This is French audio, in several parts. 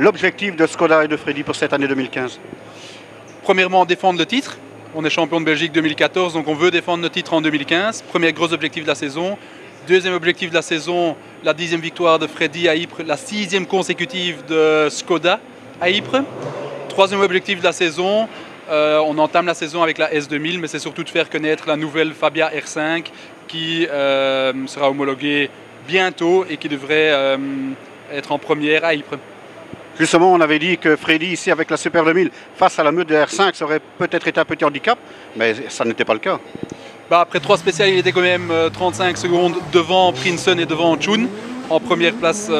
l'objectif de Skoda et de Freddy pour cette année 2015? Premièrement, défendre le titre. On est champion de Belgique 2014, donc on veut défendre notre titre en 2015. Premier gros objectif de la saison. Deuxième objectif de la saison, la 10e victoire de Freddy à Ypres, la 6e consécutive de Skoda à Ypres. Troisième objectif de la saison, on entame la saison avec la S2000, mais c'est surtout de faire connaître la nouvelle Fabia R5 qui sera homologuée bientôt et qui devrait être en première à Ypres. Justement, on avait dit que Freddy, ici, avec la Super 2000, face à la meute de R5, ça aurait peut-être été un petit handicap, mais ça n'était pas le cas. Après 3 spéciales, il était quand même 35 secondes devant Prinsen et devant Chun, en première place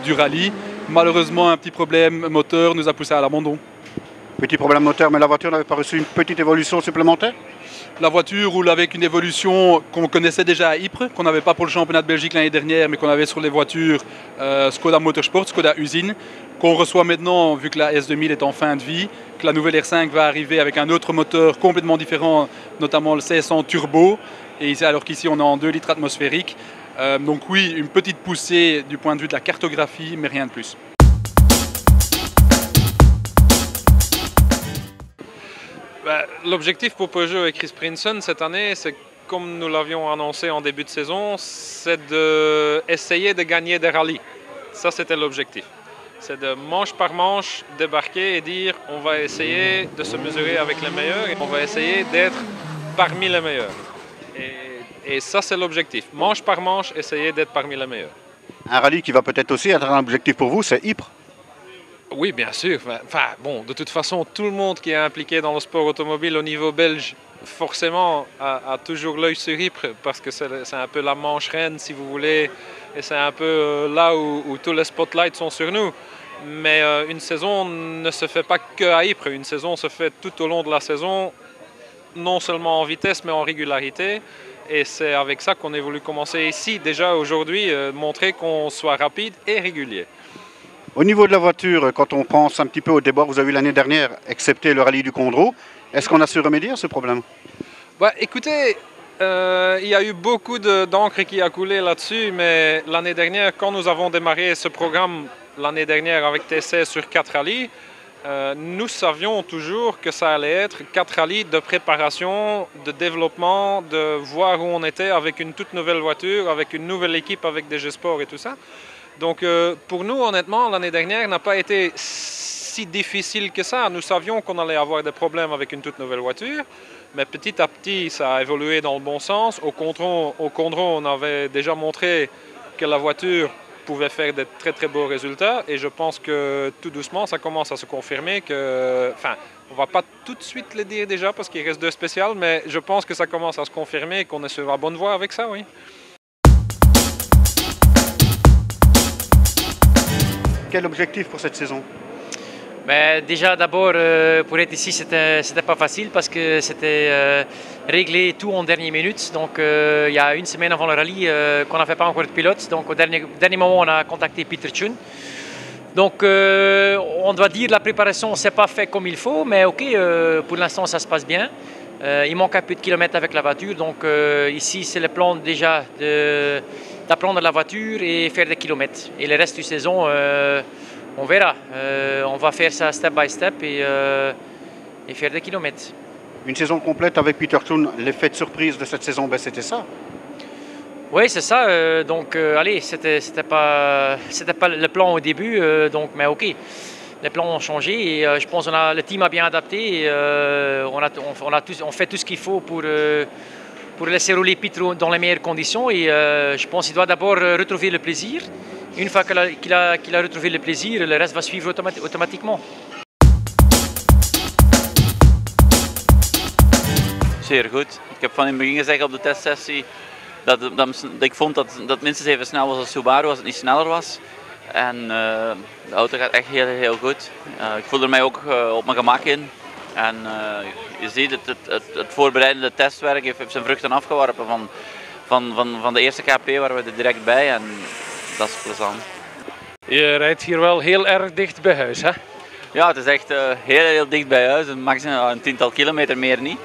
du rallye. Malheureusement, un petit problème moteur nous a poussé à l'abandon. Petit problème moteur, mais la voiture n'avait pas reçu une petite évolution supplémentaire? La voiture roule avec une évolution qu'on connaissait déjà à Ypres, qu'on n'avait pas pour le championnat de Belgique l'année dernière, mais qu'on avait sur les voitures Skoda Motorsport, Skoda Usine, qu'on reçoit maintenant, vu que la S2000 est en fin de vie, que la nouvelle R5 va arriver avec un autre moteur complètement différent, notamment le 1600 Turbo, et ici, alors qu'ici on est en 2 litres atmosphériques. Donc oui, une petite poussée du point de vue de la cartographie, mais rien de plus. L'objectif pour Peugeot et Chris Prinsen cette année, c'est comme nous l'avions annoncé en début de saison, c'est d'essayer de gagner des rallyes. Ça, c'était l'objectif. C'est de manche par manche débarquer et dire on va essayer de se mesurer avec les meilleurs et on va essayer d'être parmi les meilleurs. Et ça, c'est l'objectif. Manche par manche, essayer d'être parmi les meilleurs. Un rallye qui va peut-être aussi être un objectif pour vous, c'est Ypres. Oui, bien sûr. Bon, de toute façon, tout le monde qui est impliqué dans le sport automobile au niveau belge, forcément, a toujours l'œil sur Ypres parce que c'est un peu la manche reine, si vous voulez, et c'est un peu là où tous les spotlights sont sur nous. Mais une saison ne se fait pas que à Ypres. Une saison se fait tout au long de la saison, non seulement en vitesse, mais en régularité. Et c'est avec ça qu'on a voulu commencer ici, déjà aujourd'hui, montrer qu'on soit rapide et régulier. Au niveau de la voiture, quand on pense un petit peu au déboire que vous avez eu l'année dernière, excepté le rallye du Condro, est-ce qu'on a su remédier à ce problème? Écoutez, il y a eu beaucoup d'encre qui a coulé là-dessus, mais l'année dernière, quand nous avons démarré ce programme l'année dernière avec TC sur 4 rallyes, nous savions toujours que ça allait être 4 rallyes de préparation, de développement, de voir où on était avec une toute nouvelle voiture, avec une nouvelle équipe, avec des G-Sport et tout ça. Donc pour nous, honnêtement, l'année dernière n'a pas été si difficile que ça. Nous savions qu'on allait avoir des problèmes avec une toute nouvelle voiture, mais petit à petit, ça a évolué dans le bon sens. Au Condro, on avait déjà montré que la voiture pouvait faire de très très beaux résultats, et je pense que tout doucement, ça commence à se confirmer que... on ne va pas tout de suite le dire déjà parce qu'il reste 2 spéciales, mais je pense que ça commence à se confirmer et qu'on est sur la bonne voie avec ça, oui. Quel objectif pour cette saison? Déjà, d'abord, pour être ici, c'était pas facile parce que c'était réglé tout en dernière minute. Donc, il y a une semaine avant le rallye qu'on n'avait pas encore de pilote. Donc, au dernier moment, on a contacté Peter Chun. Donc, on doit dire que la préparation ne s'est pas faite comme il faut, mais ok, pour l'instant, ça se passe bien. Il manque un peu de kilomètres avec la voiture. Donc, ici, c'est le plan déjà d'apprendre la voiture et faire des kilomètres. Et le reste du saison, on verra. On va faire ça step by step et faire des kilomètres. Une saison complète avec Peter Chun, l'effet de surprise de cette saison, c'était ça? Oui, c'est ça. Allez, c'était pas le plan au début, mais ok. Les plans ont changé et je pense que le team a bien adapté. Et, on fait tout ce qu'il faut pour laisser rouler Peter dans les meilleures conditions. Et je pense qu'il doit d'abord retrouver le plaisir. Une fois qu'il a retrouvé le plaisir, le reste va suivre automatiquement. Zeer goed. Ik heb van in het begin gezegd op de testsessie dat ik vond dat het minstens even snel was als Subaru als het niet sneller was. En de auto gaat echt heel goed. Ik voel er mij ook op mijn gemak in. En je ziet het voorbereidende testwerk heeft zijn vruchten afgeworpen van de eerste KP waren we er direct bij en dat is plezant. Je rijdt hier wel heel erg dicht bij huis, hè? Ja, het is echt heel dicht bij huis. Een 10-tal kilometer meer niet.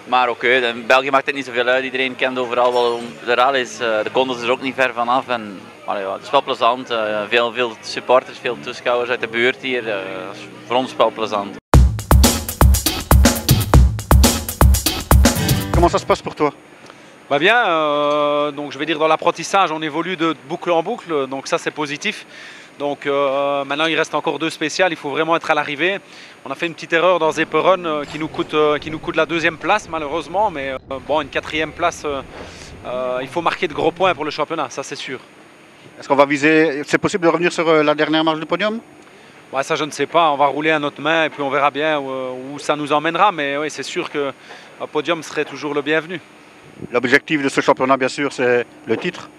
Maar oké, in België maakt het niet zoveel uit. Iedereen kent overal wel de rallies. De Condors is er ook niet ver vanaf. En allee, ja, het is wel plezant. Veel supporters, veel toeschouwers uit de buurt hier. Dat is voor ons wel plezant. Comment ça se passe pour toi? Bah bien, donc je vais dire dans l'apprentissage on évolue de boucle en boucle, donc ça c'est positif. Donc maintenant il reste encore 2 spéciales, il faut vraiment être à l'arrivée. On a fait une petite erreur dans Zepperen qui nous coûte la 2e place malheureusement, mais bon, une 4e place, il faut marquer de gros points pour le championnat, ça c'est sûr. Est-ce qu'on va viser, c'est possible de revenir sur la dernière marche du podium? Ouais, ça je ne sais pas, on va rouler à notre main et puis on verra bien où ça nous emmènera, mais oui, c'est sûr qu'un podium serait toujours le bienvenu. L'objectif de ce championnat, bien sûr, c'est le titre.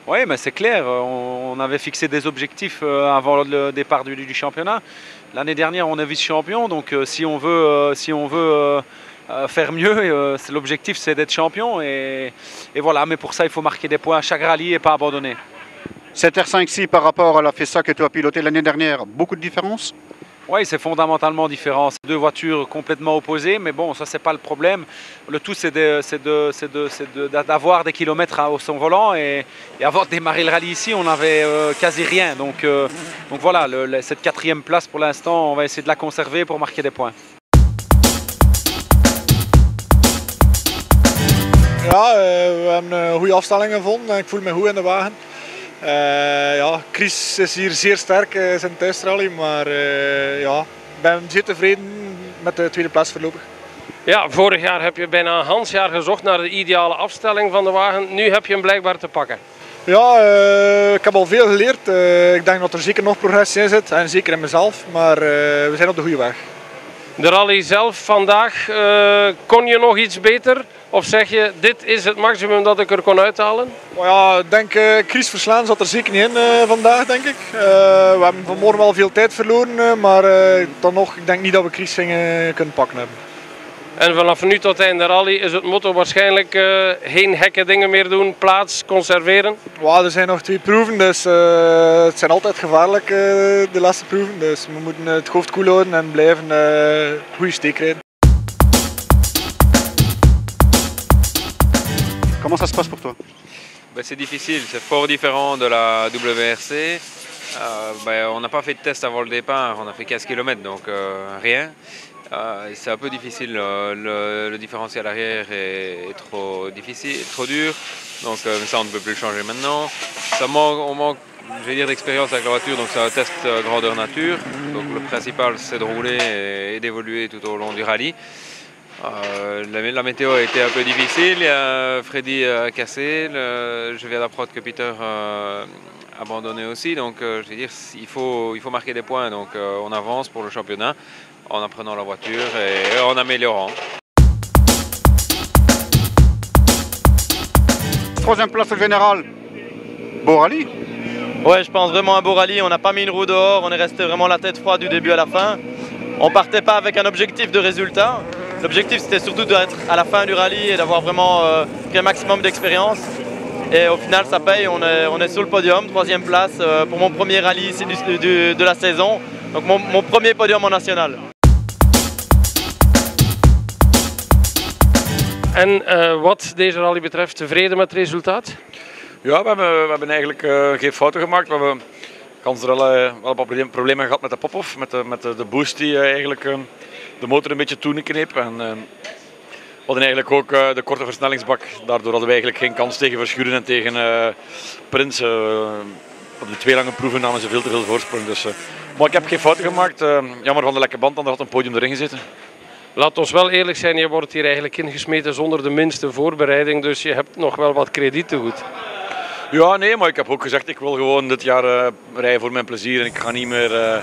Oui, mais c'est clair, on avait fixé des objectifs avant le départ du championnat. L'année dernière, on est vice-champion, donc si on veut faire mieux, l'objectif c'est d'être champion. Et voilà, mais pour ça, il faut marquer des points à chaque rallye et pas abandonner. Cette R5-ci par rapport à la FESA que tu as pilotée l'année dernière, beaucoup de différences? Oui, c'est fondamentalement différent. C'est 2 voitures complètement opposées, mais bon, ça c'est pas le problème. Le tout c'est d'avoir des kilomètres au son volant et avant de démarrer le rallye ici, on n'avait quasi rien. Donc voilà, cette 4e place pour l'instant, on va essayer de la conserver pour marquer des points. Ja, we hebben een goede afstelling gevonden. Ik voel me goed in de wagen. Ja, Chris is hier zeer sterk in zijn thuisrally, maar ja, ik ben zeer tevreden met de 2e plaats voorlopig. Ja, vorig jaar heb je bijna een half jaar gezocht naar de ideale afstelling van de wagen. Nu heb je hem blijkbaar te pakken. Ja, ik heb al veel geleerd. Ik denk dat er zeker nog progressie in zit, en zeker in mezelf, maar we zijn op de goede weg. De rally zelf vandaag, kon je nog iets beter? Of zeg je, dit is het maximum dat ik er kon uithalen? Maar ja, ik denk Chris verslaan zat er zeker niet in vandaag, denk ik. We hebben vanmorgen wel veel tijd verloren, maar dan nog, ik denk niet dat we Chris gingen kunnen pakken hebben. En vanaf nu tot einde rally is het motto waarschijnlijk geen gekke dingen meer doen, plaats, conserveren? Ja, er zijn nog 2 proeven, dus het zijn altijd gevaarlijk de laatste proeven. Dus we moeten het hoofd koel houden en blijven goede steek rijden. Comment ça se passe pour toi? C'est difficile, c'est fort différent de la WRC. On n'a pas fait de test avant le départ, on a fait 15 km, donc rien. C'est un peu difficile, le différentiel arrière est trop difficile, trop dur, donc ça on ne peut plus le changer maintenant. On manque, je vais dire, d'expérience avec la voiture, donc c'est un test grandeur nature. Donc le principal c'est de rouler et d'évoluer tout au long du rallye. La météo a été un peu difficile, Freddy a cassé, je viens d'apprendre que Peter a abandonné aussi, donc je veux dire, il faut marquer des points, donc on avance pour le championnat en apprenant la voiture et en améliorant. 3e place au général, beau rallye? Ouais, je pense vraiment un beau rallye, on n'a pas mis une roue dehors, on est resté vraiment la tête froide du début à la fin. On partait pas avec un objectif de résultat. L'objectif c'était surtout d'être à la fin du rallye et d'avoir vraiment pris un maximum d'expérience. Et au final ça paye, on est sur le podium, 3e place pour mon premier rallye ici de la saison. Donc mon premier podium en national. En wat deze rally betreft, tevreden met het resultaat? Ja, we hebben eigenlijk geen fouten gemaakt. We hebben wel een problemen gehad met de pop-off, met de boost die eigenlijk de motor een beetje toekneep. En we hadden eigenlijk ook de korte versnellingsbak. Daardoor hadden we eigenlijk geen kans tegen Verschuren en tegen Prins. Op de 2 lange proeven namen ze veel te veel voorsprong. Dus, maar ik heb geen fouten gemaakt. Jammer van de lekke band, dan had een podium erin gezeten. Laat ons wel eerlijk zijn, je wordt hier eigenlijk ingesmeten zonder de minste voorbereiding. Dus je hebt nog wel wat krediet te goed. Ja, nee, maar ik heb ook gezegd, ik wil gewoon dit jaar rijden voor mijn plezier. En ik ga niet meer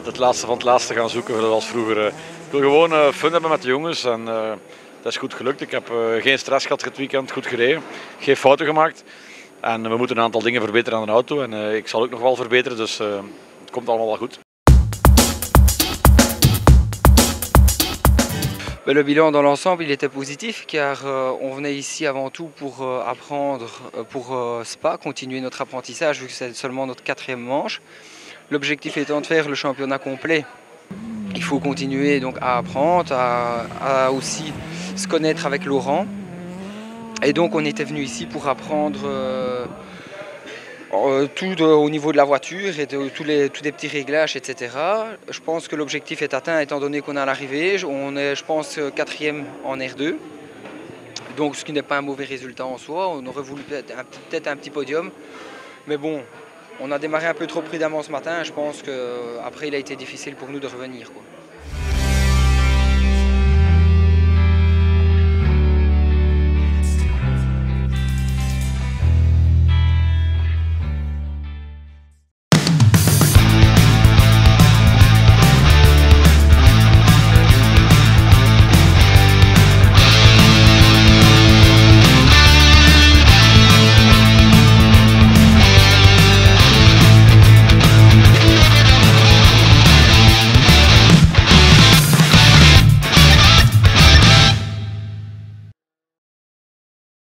het laatste van het laatste gaan zoeken zoals vroeger. Ik wil gewoon fun hebben met de jongens en dat is goed gelukt. Ik heb geen stress gehad dit weekend, goed gereden, geen fouten gemaakt. En we moeten een aantal dingen verbeteren aan de auto en ik zal ook nog wel verbeteren, dus het komt allemaal wel goed. Le bilan dans l'ensemble il était positif car on venait ici avant tout pour apprendre pour Spa, continuer notre apprentissage vu que c'est seulement notre 4e manche. L'objectif étant de faire le championnat complet. Il faut continuer donc à apprendre, à aussi se connaître avec Laurent. Et donc on était venu ici pour apprendre Tout au niveau de la voiture et de tous les petits réglages, etc. Je pense que l'objectif est atteint étant donné qu'on est à l'arrivée. On est, je pense, 4e en R2. Donc ce qui n'est pas un mauvais résultat en soi. On aurait voulu peut-être un petit podium. Mais bon, on a démarré un peu trop prudemment ce matin. Je pense qu'après il a été difficile pour nous de revenir, quoi.